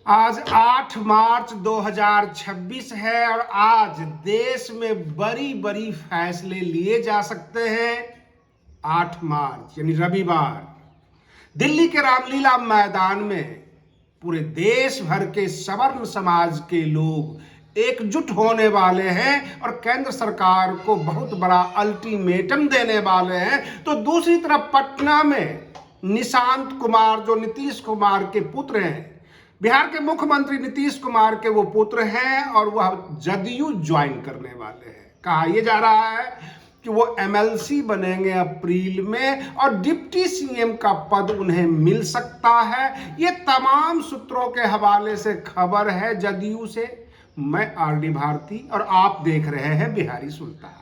आज 8 मार्च 2026 है और आज देश में बड़ी बड़ी फैसले लिए जा सकते हैं। 8 मार्च यानी रविवार दिल्ली के रामलीला मैदान में पूरे देश भर के सवर्ण समाज के लोग एकजुट होने वाले हैं और केंद्र सरकार को बहुत बड़ा अल्टीमेटम देने वाले हैं। तो दूसरी तरफ पटना में निशांत कुमार जो नीतीश कुमार के पुत्र हैं, बिहार के मुख्यमंत्री नीतीश कुमार के वो पुत्र हैं और वह जदयू ज्वाइन करने वाले हैं। कहा यह जा रहा है कि वो एमएलसी बनेंगे अप्रैल में और डिप्टी सीएम का पद उन्हें मिल सकता है। ये तमाम सूत्रों के हवाले से खबर है जदयू से। मैं आरडी भारती और आप देख रहे हैं बिहारी सुल्तान।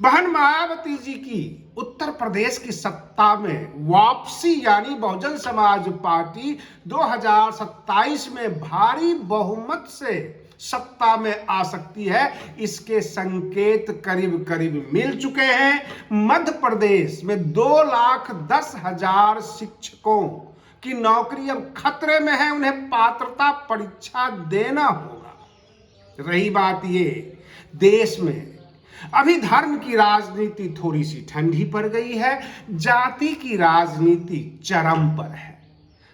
बहन मायावती जी की उत्तर प्रदेश की सत्ता में वापसी यानी बहुजन समाज पार्टी 2027 में भारी बहुमत से सत्ता में आ सकती है, इसके संकेत करीब करीब मिल चुके हैं। मध्य प्रदेश में 2,10,000 शिक्षकों की नौकरी अब खतरे में है, उन्हें पात्रता परीक्षा देना होगा। रही बात ये, देश में अभी धर्म की राजनीति थोड़ी सी ठंडी पड़ गई है, जाति की राजनीति चरम पर है।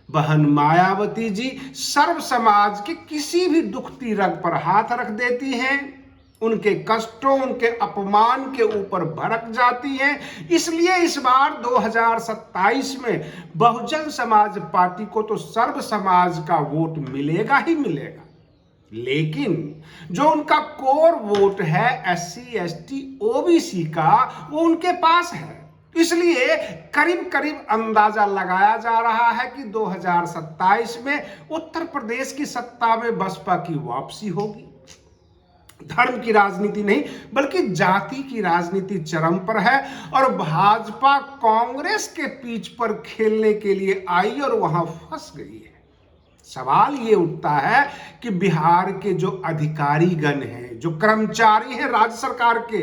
बहन मायावती जी सर्व समाज के किसी भी दुखती रग पर हाथ रख देती हैं, उनके कष्टों उनके अपमान के ऊपर भड़क जाती हैं। इसलिए इस बार 2027 में बहुजन समाज पार्टी को तो सर्व समाज का वोट मिलेगा ही मिलेगा, लेकिन जो उनका कोर वोट है एससी एसटी ओबीसी का, वो उनके पास है। इसलिए करीब करीब अंदाजा लगाया जा रहा है कि 2027 में उत्तर प्रदेश की सत्ता में बसपा की वापसी होगी। धर्म की राजनीति नहीं बल्कि जाति की राजनीति चरम पर है और भाजपा कांग्रेस के पिच पर खेलने के लिए आई और वहां फंस गई है। सवाल ये उठता है कि बिहार के जो अधिकारी गण हैं, जो कर्मचारी हैं राज्य सरकार के,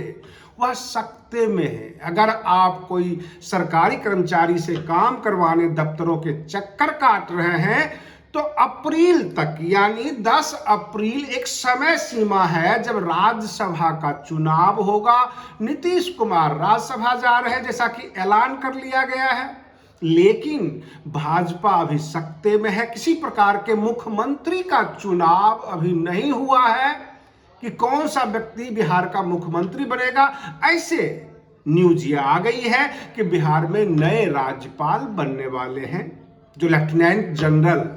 वह सकते में है। अगर आप कोई सरकारी कर्मचारी से काम करवाने दफ्तरों के चक्कर काट रहे हैं तो अप्रैल तक यानी 10 अप्रैल एक समय सीमा है जब राज्यसभा का चुनाव होगा। नीतीश कुमार राज्यसभा जा रहे हैं जैसा कि ऐलान कर लिया गया है, लेकिन भाजपा अभी सत्ते में है। किसी प्रकार के मुख्यमंत्री का चुनाव अभी नहीं हुआ है कि कौन सा व्यक्ति बिहार का मुख्यमंत्री बनेगा। ऐसे न्यूज ये आ गई है कि बिहार में नए राज्यपाल बनने वाले हैं, जो लेफ्टिनेंट जनरल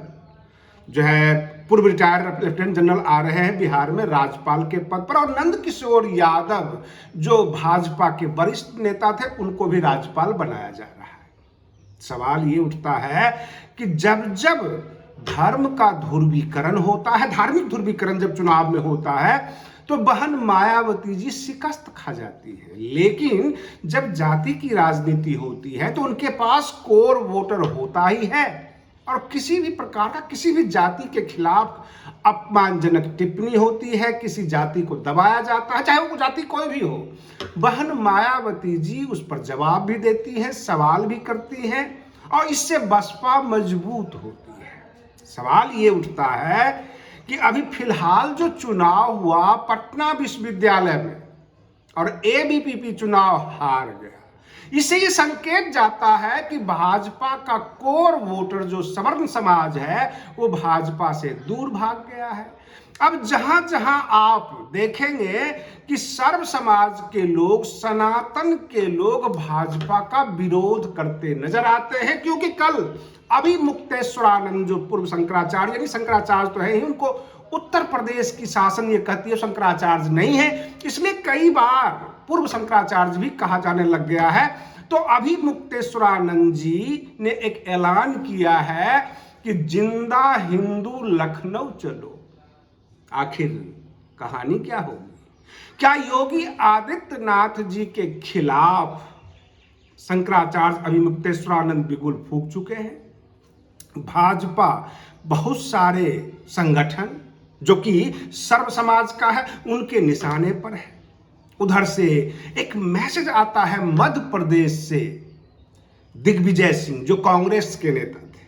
जो है पूर्व रिटायर्ड लेफ्टिनेंट जनरल आ रहे हैं बिहार में राज्यपाल के पद पर, और नंद किशोर यादव जो भाजपा के वरिष्ठ नेता थे उनको भी राज्यपाल बनाया जा रहा है। सवाल ये उठता है कि जब जब धर्म का ध्रुवीकरण होता है, धार्मिक ध्रुवीकरण जब चुनाव में होता है तो बहन मायावती जी शिकस्त खा जाती है, लेकिन जब जाति की राजनीति होती है तो उनके पास कोर वोटर होता ही है और किसी भी प्रकार का किसी भी जाति के खिलाफ अपमानजनक टिप्पणी होती है, किसी जाति को दबाया जाता है, चाहे वो जाति कोई भी हो, बहन मायावती जी उस पर जवाब भी देती हैं, सवाल भी करती हैं और इससे बसपा मजबूत होती है। सवाल ये उठता है कि अभी फिलहाल जो चुनाव हुआ पटना विश्वविद्यालय में और एबीवीपी चुनाव हार गया, इससे ये संकेत जाता है कि भाजपा का कोर वोटर जो सवर्ण समाज है वो भाजपा से दूर भाग गया है। अब जहां जहां आप देखेंगे कि सर्व समाज के लोग, सनातन के लोग भाजपा का विरोध करते नजर आते हैं, क्योंकि कल अभी मुक्तेश्वरानंद जो पूर्व शंकराचार्य, यानी शंकराचार्य तो है ही, उनको उत्तर प्रदेश की शासन ये कहती है शंकराचार्य नहीं है, इसलिए कई बार पूर्व शंकराचार्य भी कहा जाने लग गया है। तो अभी मुक्तेश्वरानंद जी ने एक ऐलान किया है कि जिंदा हिंदू लखनऊ चलो। आखिर कहानी क्या होगी? क्या योगी आदित्यनाथ जी के खिलाफ शंकराचार्य अभी मुक्तेश्वरानंद बिगुल फूंक चुके हैं? भाजपा बहुत सारे संगठन जो कि सर्व समाज का है उनके निशाने पर है। उधर से एक मैसेज आता है मध्य प्रदेश से, दिग्विजय सिंह जो कांग्रेस के नेता थे,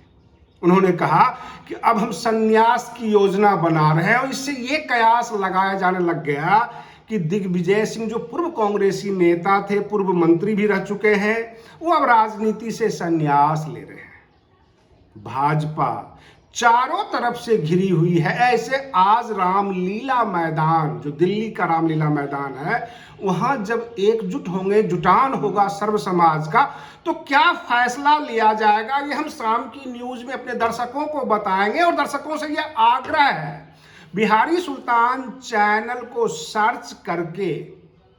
उन्होंने कहा कि अब हम संन्यास की योजना बना रहे हैं और इससे ये कयास लगाया जाने लग गया कि दिग्विजय सिंह जो पूर्व कांग्रेसी नेता थे, पूर्व मंत्री भी रह चुके हैं, वो अब राजनीति से संन्यास ले रहे हैं। भाजपा चारों तरफ से घिरी हुई है। ऐसे आज रामलीला मैदान, जो दिल्ली का रामलीला मैदान है, वहां जब एकजुट होंगे, जुटान होगा सर्व समाज का, तो क्या फैसला लिया जाएगा, ये हम शाम की न्यूज में अपने दर्शकों को बताएंगे। और दर्शकों से यह आग्रह है, बिहारी सुल्तान चैनल को सर्च करके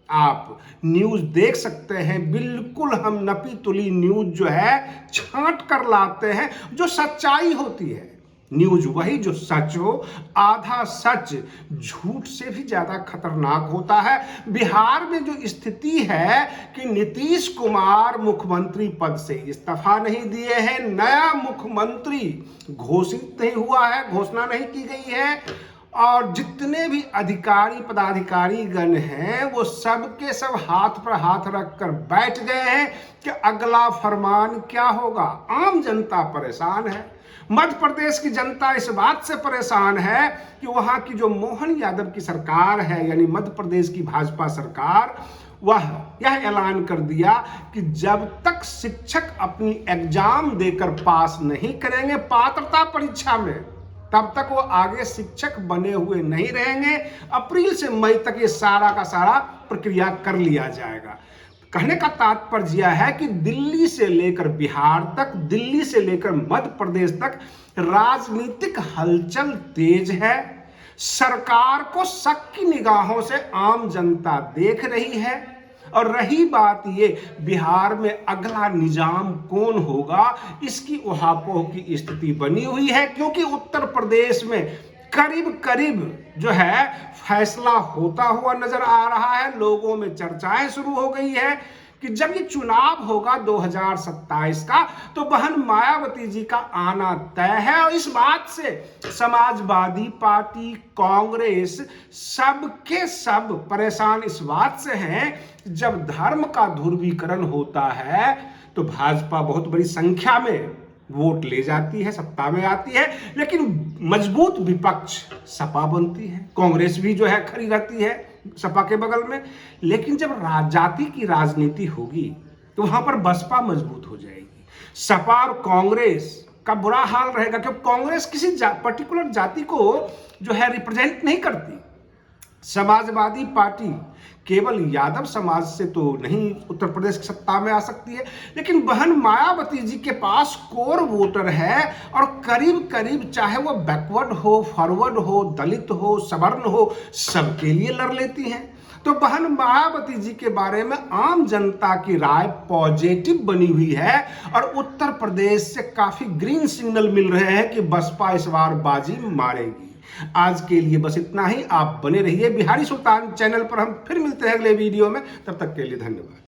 आप न्यूज देख सकते हैं। बिल्कुल हम नपी तुली न्यूज जो है छांट कर लाते हैं, जो सच्चाई होती है। न्यूज वही जो सच हो, आधा सच झूठ से भी ज्यादा खतरनाक होता है। बिहार में जो स्थिति है कि नीतीश कुमार मुख्यमंत्री पद से इस्तीफा नहीं दिए हैं, नया मुख्यमंत्री घोषित नहीं हुआ है, घोषणा नहीं की गई है, और जितने भी अधिकारी पदाधिकारी गण हैं वो सब के सब हाथ पर हाथ रखकर बैठ गए हैं कि अगला फरमान क्या होगा। आम जनता परेशान है। मध्य प्रदेश की जनता इस बात से परेशान है कि वहां की जो मोहन यादव की सरकार है, यानी मध्य प्रदेश की भाजपा सरकार, वह यह ऐलान कर दिया कि जब तक शिक्षक अपनी एग्जाम देकर पास नहीं करेंगे पात्रता परीक्षा में, तब तक वो आगे शिक्षक बने हुए नहीं रहेंगे। अप्रैल से मई तक ये सारा का सारा प्रक्रिया कर लिया जाएगा। कहने का तात्पर्य यह है कि दिल्ली से लेकर बिहार तक, दिल्ली से लेकर मध्य प्रदेश तक राजनीतिक हलचल तेज है। सरकार को शक की निगाहों से आम जनता देख रही है। और रही बात ये, बिहार में अगला निजाम कौन होगा, इसकी उहापोह की स्थिति बनी हुई है, क्योंकि उत्तर प्रदेश में करीब करीब जो है फैसला होता हुआ नजर आ रहा है। लोगों में चर्चाएं शुरू हो गई है कि जब ये चुनाव होगा 2027 का, तो बहन मायावती जी का आना तय है। और इस बात से समाजवादी पार्टी, कांग्रेस, सब के सब परेशान इस बात से हैं। जब धर्म का ध्रुवीकरण होता है तो भाजपा बहुत बड़ी संख्या में वोट ले जाती है, सत्ता में आती है, लेकिन मजबूत विपक्ष सपा बनती है। कांग्रेस भी जो है खड़ी रहती है सपा के बगल में। लेकिन जब जाति की राजनीति होगी तो वहां पर बसपा मजबूत हो जाएगी। सपा और कांग्रेस का बुरा हाल रहेगा, क्योंकि कांग्रेस किसी पर्टिकुलर जाति को जो है रिप्रेजेंट नहीं करती। समाजवादी पार्टी केवल यादव समाज से तो नहीं उत्तर प्रदेश की सत्ता में आ सकती है, लेकिन बहन मायावती जी के पास कोर वोटर है और करीब करीब चाहे वो बैकवर्ड हो, फॉरवर्ड हो, दलित हो, सवर्ण हो, सबके लिए लड़ लेती हैं। तो बहन मायावती जी के बारे में आम जनता की राय पॉजिटिव बनी हुई है और उत्तर प्रदेश से काफी ग्रीन सिग्नल मिल रहे हैं कि बसपा इस बार बाजी मारेगी। आज के लिए बस इतना ही। आप बने रहिए बिहारी सुल्तान चैनल पर। हम फिर मिलते हैं अगले वीडियो में। तब तक के लिए धन्यवाद।